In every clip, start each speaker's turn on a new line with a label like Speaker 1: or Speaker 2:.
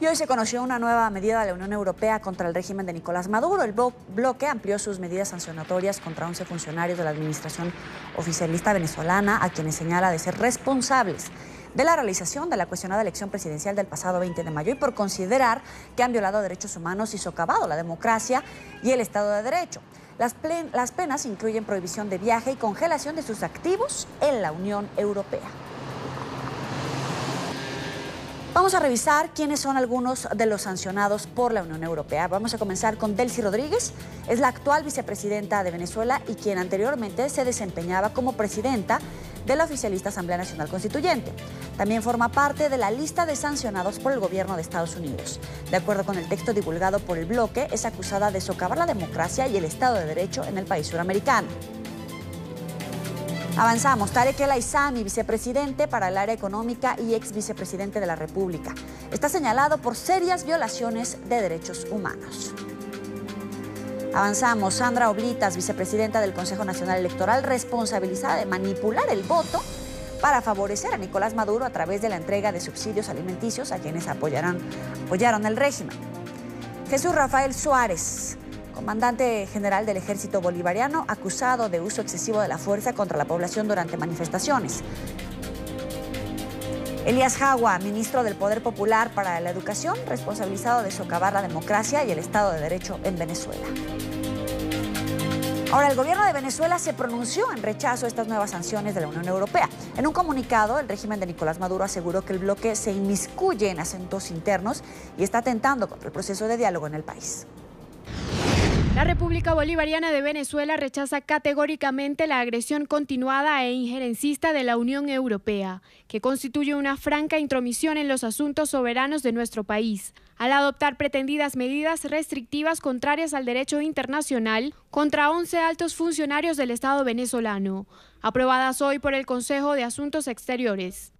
Speaker 1: Y hoy se conoció una nueva medida de la Unión Europea contra el régimen de Nicolás Maduro. El bloque amplió sus medidas sancionatorias contra 11 funcionarios de la administración oficialista venezolana, a quienes señala de ser responsables de la realización de la cuestionada elección presidencial del pasado 20 de mayo y por considerar que han violado derechos humanos y socavado la democracia y el Estado de Derecho. Las penas incluyen prohibición de viaje y congelación de sus activos en la Unión Europea. Vamos a revisar quiénes son algunos de los sancionados por la Unión Europea. Vamos a comenzar con Delcy Rodríguez, es la actual vicepresidenta de Venezuela y quien anteriormente se desempeñaba como presidenta de la oficialista Asamblea Nacional Constituyente. También forma parte de la lista de sancionados por el gobierno de Estados Unidos. De acuerdo con el texto divulgado por el bloque, es acusada de socavar la democracia y el Estado de Derecho en el país suramericano. Avanzamos. Tarek El Aissami, vicepresidente para el área económica y ex vicepresidente de la República. Está señalado por serias violaciones de derechos humanos. Avanzamos. Sandra Oblitas, vicepresidenta del Consejo Nacional Electoral, responsabilizada de manipular el voto para favorecer a Nicolás Maduro a través de la entrega de subsidios alimenticios a quienes apoyaron el régimen. Jesús Rafael Suárez, comandante general del Ejército Bolivariano, acusado de uso excesivo de la fuerza contra la población durante manifestaciones. Elías Jagua, ministro del Poder Popular para la Educación, responsabilizado de socavar la democracia y el Estado de Derecho en Venezuela. Ahora, el gobierno de Venezuela se pronunció en rechazo a estas nuevas sanciones de la Unión Europea. En un comunicado, el régimen de Nicolás Maduro aseguró que el bloque se inmiscuye en asuntos internos y está atentando contra el proceso de diálogo en el país.
Speaker 2: La República Bolivariana de Venezuela rechaza categóricamente la agresión continuada e injerencista de la Unión Europea, que constituye una franca intromisión en los asuntos soberanos de nuestro país, al adoptar pretendidas medidas restrictivas contrarias al derecho internacional contra 11 altos funcionarios del Estado venezolano, aprobadas hoy por el Consejo de Asuntos Exteriores.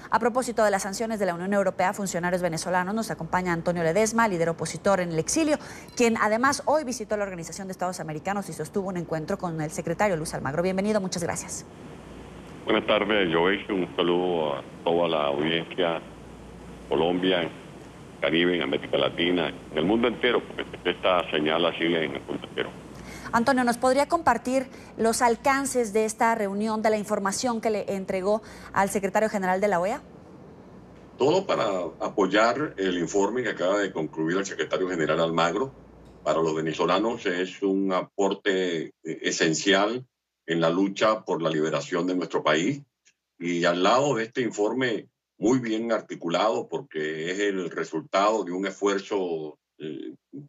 Speaker 1: A propósito de las sanciones de la Unión Europea a funcionarios venezolanos, nos acompaña Antonio Ledesma, líder opositor en el exilio, quien además hoy visitó la Organización de Estados Americanos y sostuvo un encuentro con el secretario Luis Almagro. Bienvenido, muchas gracias.
Speaker 3: Buenas tardes, Joey. Un saludo a toda la audiencia, Colombia, en Caribe, en América Latina, en el mundo entero, porque esta señal así en el mundo entero.
Speaker 1: Antonio, ¿nos podría compartir los alcances de esta reunión, de la información que le entregó al secretario general de la OEA?
Speaker 3: Todo para apoyar el informe que acaba de concluir el secretario general Almagro. Para los venezolanos es un aporte esencial en la lucha por la liberación de nuestro país. Y al lado de este informe muy bien articulado, porque es el resultado de un esfuerzo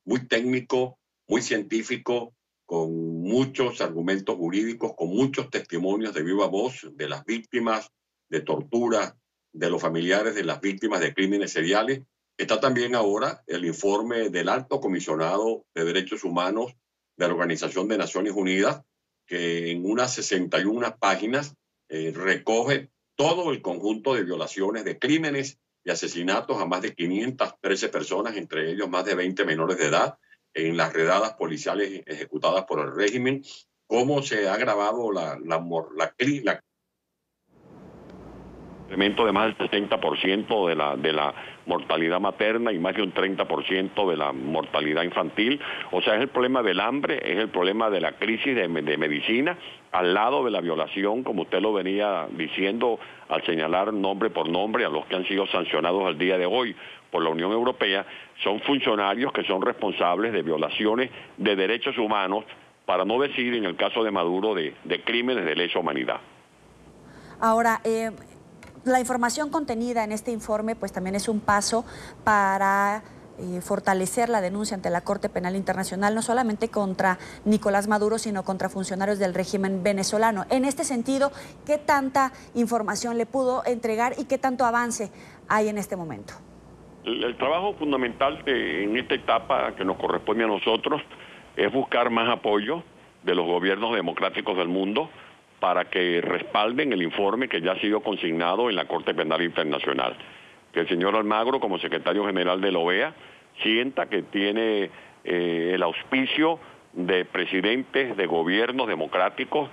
Speaker 3: muy técnico, muy científico, con muchos argumentos jurídicos, con muchos testimonios de viva voz de las víctimas de tortura, de los familiares de las víctimas de crímenes seriales. Está también ahora el informe del Alto Comisionado de Derechos Humanos de la Organización de Naciones Unidas, que en unas 61 páginas recoge todo el conjunto de violaciones, de crímenes y asesinatos a más de 513 personas, entre ellos más de 20 menores de edad, en las redadas policiales ejecutadas por el régimen, cómo se ha agravado incremento de más del 60% de la mortalidad materna y más de un 30% de la mortalidad infantil. O sea, es el problema del hambre, es el problema de la crisis de medicina, al lado de la violación, como usted lo venía diciendo, al señalar nombre por nombre a los que han sido sancionados al día de hoy por la Unión Europea. Son funcionarios que son responsables de violaciones de derechos humanos, para no decir, en el caso de Maduro, de crímenes de lesa humanidad.
Speaker 1: Ahora, la información contenida en este informe pues también es un paso para fortalecer la denuncia ante la Corte Penal Internacional, no solamente contra Nicolás Maduro, sino contra funcionarios del régimen venezolano. En este sentido, ¿qué tanta información le pudo entregar y qué tanto avance hay en este momento?
Speaker 3: El trabajo fundamental en esta etapa que nos corresponde a nosotros es buscar más apoyo de los gobiernos democráticos del mundo para que respalden el informe que ya ha sido consignado en la Corte Penal Internacional. Que el señor Almagro, como secretario general de la OEA, sienta que tiene el auspicio de presidentes de gobiernos democráticos,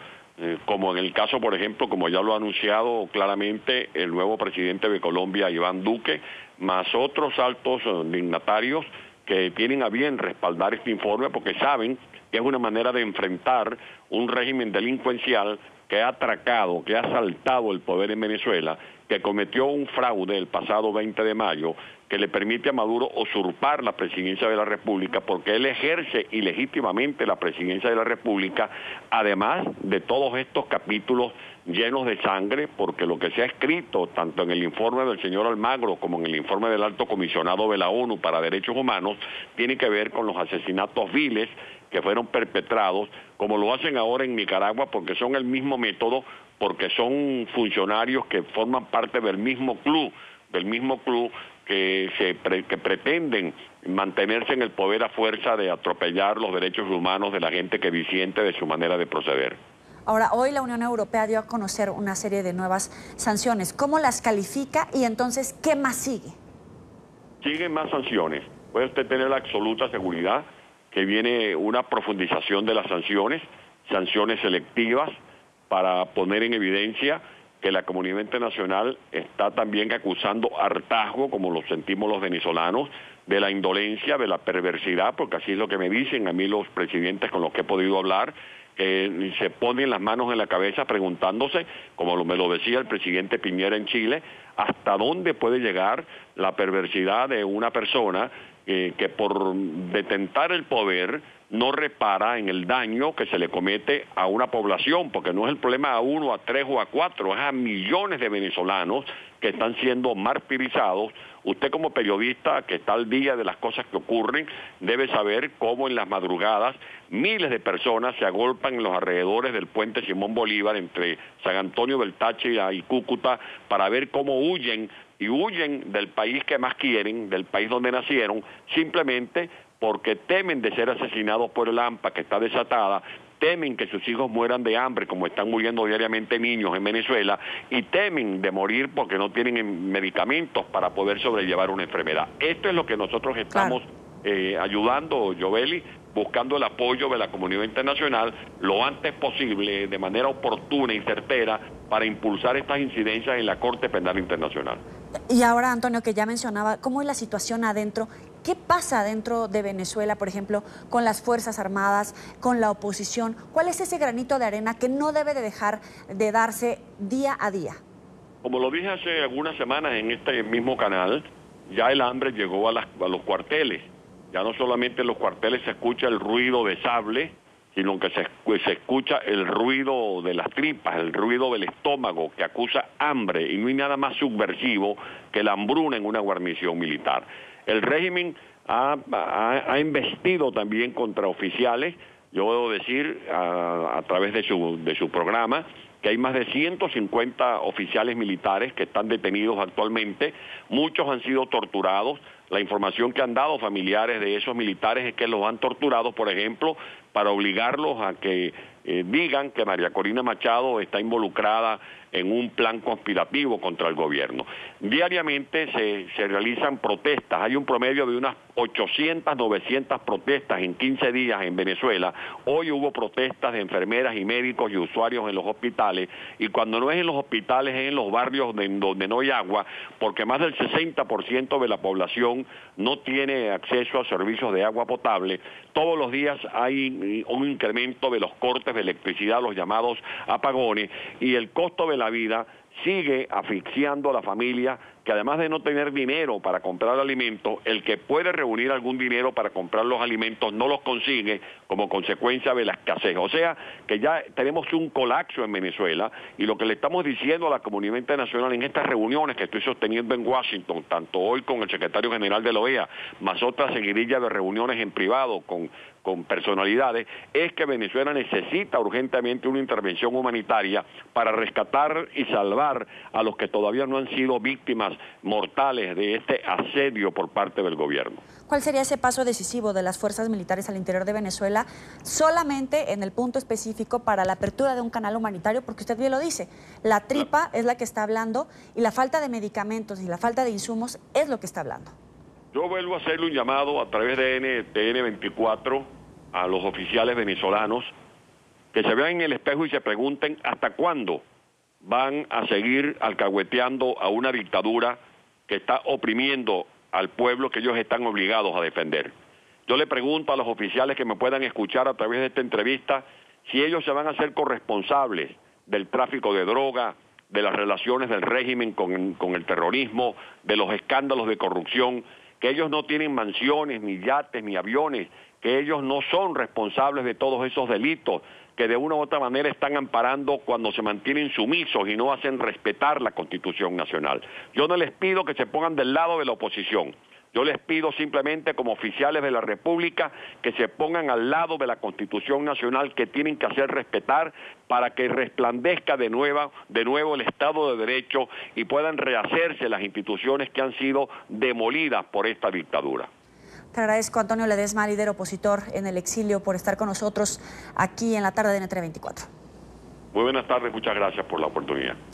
Speaker 3: como en el caso, por ejemplo, como ya lo ha anunciado claramente el nuevo presidente de Colombia, Iván Duque, más otros altos dignatarios que tienen a bien respaldar este informe porque saben que es una manera de enfrentar un régimen delincuencial que ha atracado, que ha asaltado el poder en Venezuela, que cometió un fraude el pasado 20 de mayo, que le permite a Maduro usurpar la presidencia de la República, porque él ejerce ilegítimamente la presidencia de la República, además de todos estos capítulos llenos de sangre, porque lo que se ha escrito, tanto en el informe del señor Almagro como en el informe del Alto Comisionado de la ONU para Derechos Humanos, tiene que ver con los asesinatos viles que fueron perpetrados, como lo hacen ahora en Nicaragua, porque son el mismo método, porque son funcionarios que forman parte del mismo club que pretenden mantenerse en el poder a fuerza de atropellar los derechos humanos de la gente que disiente de su manera de proceder.
Speaker 1: Ahora, hoy la Unión Europea dio a conocer una serie de nuevas sanciones. ¿Cómo las califica y entonces qué más sigue?
Speaker 3: Siguen más sanciones. Puede usted tener la absoluta seguridad que viene una profundización de las sanciones selectivas para poner en evidencia que la comunidad internacional está también acusando hartazgo, como lo sentimos los venezolanos, de la indolencia, de la perversidad, porque así es lo que me dicen a mí los presidentes con los que he podido hablar, que se ponen las manos en la cabeza preguntándose, como me lo decía el presidente Piñera en Chile, hasta dónde puede llegar la perversidad de una persona que por detentar el poder no repara en el daño que se le comete a una población, porque no es el problema a 1, a 3 o a 4, es a millones de venezolanos que están siendo martirizados. Usted como periodista que está al día de las cosas que ocurren, debe saber cómo en las madrugadas miles de personas se agolpan en los alrededores del puente Simón Bolívar entre San Antonio del Táchira y Cúcuta para ver cómo huyen del país que más quieren, del país donde nacieron, simplemente porque temen de ser asesinados por el AMPA que está desatada, temen que sus hijos mueran de hambre, como están muriendo diariamente niños en Venezuela, y temen de morir porque no tienen medicamentos para poder sobrellevar una enfermedad. Esto es lo que nosotros estamos ayudando, Yoveli, buscando el apoyo de la comunidad internacional lo antes posible, de manera oportuna y certera, para impulsar estas incidencias en la Corte Penal Internacional.
Speaker 1: Y ahora, Antonio, que ya mencionaba, ¿cómo es la situación adentro? ¿Qué pasa dentro de Venezuela, por ejemplo, con las Fuerzas Armadas, con la oposición? ¿Cuál es ese granito de arena que no debe de dejar de darse día a día?
Speaker 3: Como lo dije hace algunas semanas en este mismo canal, ya el hambre llegó a los cuarteles. Ya no solamente en los cuarteles se escucha el ruido de sable, sino que se escucha el ruido de las tripas, el ruido del estómago, que acusa hambre, y no hay nada más subversivo que la hambruna en una guarnición militar. El régimen ha embestido también contra oficiales. Yo debo decir, a través de su programa, que hay más de 150 oficiales militares que están detenidos actualmente. Muchos han sido torturados. La información que han dado familiares de esos militares es que los han torturado, por ejemplo, para obligarlos a que digan que María Corina Machado está involucrada en un plan conspirativo contra el gobierno. Diariamente se realizan protestas. Hay un promedio de unas 800, 900 protestas en 15 días en Venezuela. Hoy hubo protestas de enfermeras y médicos y usuarios en los hospitales, y cuando no es en los hospitales es en los barrios donde no hay agua, porque más del 60% de la población no tiene acceso a servicios de agua potable. Todos los días hay un incremento de los cortes de electricidad, los llamados apagones, y el costo de la vida sigue asfixiando a la familia, que además de no tener dinero para comprar alimentos, el que puede reunir algún dinero para comprar los alimentos no los consigue como consecuencia de la escasez. O sea que ya tenemos un colapso en Venezuela, y lo que le estamos diciendo a la comunidad internacional en estas reuniones que estoy sosteniendo en Washington, tanto hoy con el secretario general de la OEA, más otra seguidilla de reuniones en privado con personalidades, es que Venezuela necesita urgentemente una intervención humanitaria para rescatar y salvar a los que todavía no han sido víctimas mortales de este asedio por parte del gobierno.
Speaker 1: ¿Cuál sería ese paso decisivo de las fuerzas militares al interior de Venezuela, solamente en el punto específico para la apertura de un canal humanitario? Porque usted bien lo dice, la tripa es la que está hablando, y la falta de medicamentos y la falta de insumos es lo que está hablando.
Speaker 3: Yo vuelvo a hacerle un llamado a través de TN24 a los oficiales venezolanos que se vean en el espejo y se pregunten hasta cuándo van a seguir alcahueteando a una dictadura que está oprimiendo al pueblo que ellos están obligados a defender. Yo le pregunto a los oficiales que me puedan escuchar a través de esta entrevista si ellos se van a hacer corresponsables del tráfico de droga, de las relaciones del régimen con el terrorismo, de los escándalos de corrupción, que ellos no tienen mansiones, ni yates, ni aviones, que ellos no son responsables de todos esos delitos, que de una u otra manera están amparando cuando se mantienen sumisos y no hacen respetar la Constitución Nacional. Yo no les pido que se pongan del lado de la oposición. Yo les pido simplemente como oficiales de la República que se pongan al lado de la Constitución Nacional que tienen que hacer respetar para que resplandezca de nuevo el Estado de Derecho y puedan rehacerse las instituciones que han sido demolidas por esta dictadura.
Speaker 1: Te agradezco, Antonio Ledesma, líder opositor en el exilio, por estar con nosotros aquí en la tarde de NTN 24.
Speaker 3: Muy buenas tardes, muchas gracias por la oportunidad.